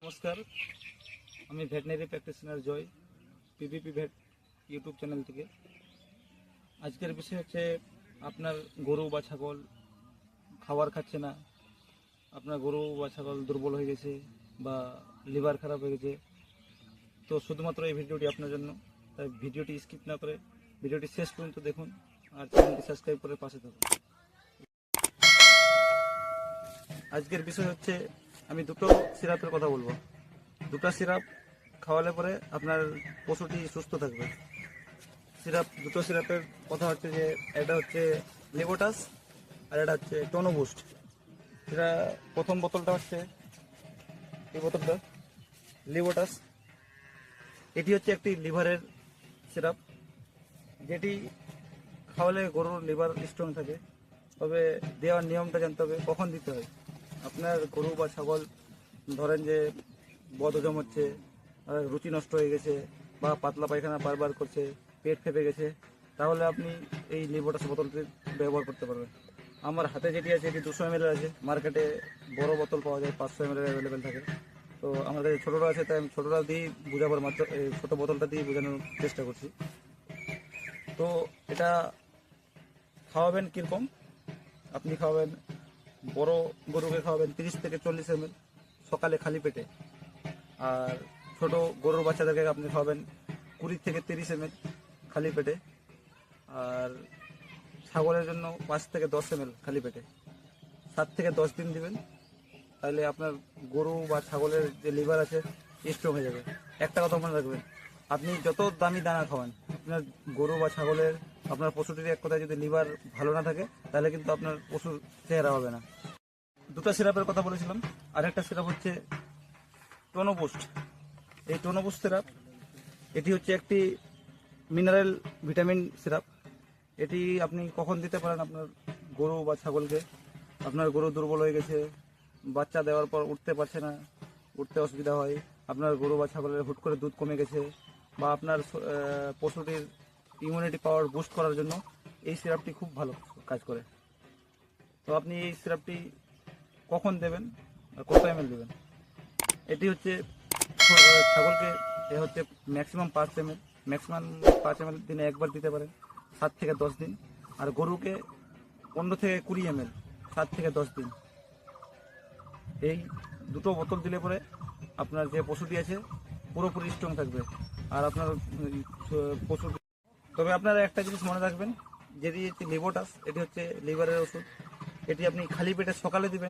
নমস্কার, আমি veterinary practitioner জয়, PVP ভেট YouTube channel থেকে। আজকের বিষয় হচ্ছে আপনার গরু বা ছাগল খাবার খাচ্ছে না, আপনার গরু বা ছাগল দুর্বল হয়ে গেছে বা লিভার খারাপ হয়ে গেছে। তো শুধুমাত্র এই ভিডিওটি আপনার জন্য, তাই ভিডিওটি স্কিপ না করে ভিডিওটি শেষ পর্যন্ত দেখুন আর চ্যানেলটি সাবস্ক্রাইব করে পাশে থাকুন। আজকের বিষয় হচ্ছে আমি দুটো সিরাপের কথা বলবো। দুটো সিরাপ খাওয়ালে পরে আপনার পশুটি সুস্থ থাকবে। দুটো সিরাপের কথা হচ্ছে যে একটা হচ্ছে লিবোটাস আর একটা হচ্ছে টোনো বুস্ট। এটা প্রথম বোতলটা হচ্ছে এই বোতলটা লিবোটাস। এটি হচ্ছে একটি লিভারের সিরাপ, যেটি খাওয়ালে গরুর লিভার স্ট্রং থাকে। তবে দেওয়ার নিয়মটা জানতে হবে, কখন দিতে হয়। আপনার গরু বা ছাগল ধরেন যে বদহজম হচ্ছে, রুচি নষ্ট হয়ে গেছে বা পাতলা পায়খানা বারবার করছে, পেট ফেপে গেছে, তাহলে আপনি এই লিবোটাস বোতলটি ব্যবহার করতে পারবেন। আমার হাতে যেটি আছে এটি 200 ml আছে। মার্কেটে বড় বোতল পাওয়া যায়, 500 ml অ্যাভেলেবেল থাকে। তো আমার কাছে ছোটোটা আছে, তাই আমি ছোটোটা দিয়ে বোঝাবার মাত্র এই ছোটো বোতলটা দিয়ে বোঝানোর চেষ্টা করছি। তো এটা খাওয়াবেন কীরকম, আপনি খাওয়াবেন বড় গরুকে খাওয়াবেন 30 থেকে 40 ml সকালে খালি পেটে, আর ছোট গরুর বাচ্চাদেরকে আপনি খাওয়াবেন 20 থেকে 30 ml খালি পেটে, আর ছাগলের জন্য 5 থেকে 10 ml খালি পেটে। 7 থেকে 10 দিন দিবেন, তাহলে আপনার গরু বা ছাগলের যে লিভার আছে স্ট্রং হয়ে যাবে। একটা কথা মনে রাখবেন, আপনি যত দামি দানা খাওয়ান, আপনার গরু বা ছাগলের আপনার পশুটির এক কথায় যদি লিভার ভালো না থাকে, তাহলে কিন্তু আপনার পশুর চেহারা হবে না। দুটো সিরাপের কথা বলেছিলাম, আর একটা সিরাপ হচ্ছে টোনো বুস্ট। এই টোনো বুস্ট সিরাপ, এটি হচ্ছে একটি মিনারেল ভিটামিন সিরাপ। এটি আপনি কখন দিতে পারেন আপনার গরু বা ছাগলকে, আপনার গরু দুর্বল হয়ে গেছে, বাচ্চা দেওয়ার পর উঠতে পারছে না, উঠতে অসুবিধা হয়, আপনার গরু বা ছাগলের হুট করে দুধ কমে গেছে, বা আপনার পশুটির ইমিউনিটি পাওয়ার বুস্ট করার জন্য এই সিরাপটি খুব ভালো কাজ করে। তো আপনি এই সিরাপটি কখন দেবেন আর কত ml দেবেন। এটি হচ্ছে ছাগলকে হচ্ছে ম্যাক্সিমাম 5 ml, দিনে একবার দিতে পারেন, 7 থেকে 10 দিন। আর গরুকে 15 থেকে 20 ml 7 থেকে 10 দিন। এই দুটো বোতল দিলে পরে আপনার যে পশুটি আছে পুরোপুরি স্ট্রং থাকবে, আর আপনার পশু। তবে আপনারা একটা জিনিস মনে রাখবেন, যেটি হচ্ছে লিবোটাস, এটি হচ্ছে লিভারের ওষুধ। এটি আপনি খালি পেটে সকালে দিবেন।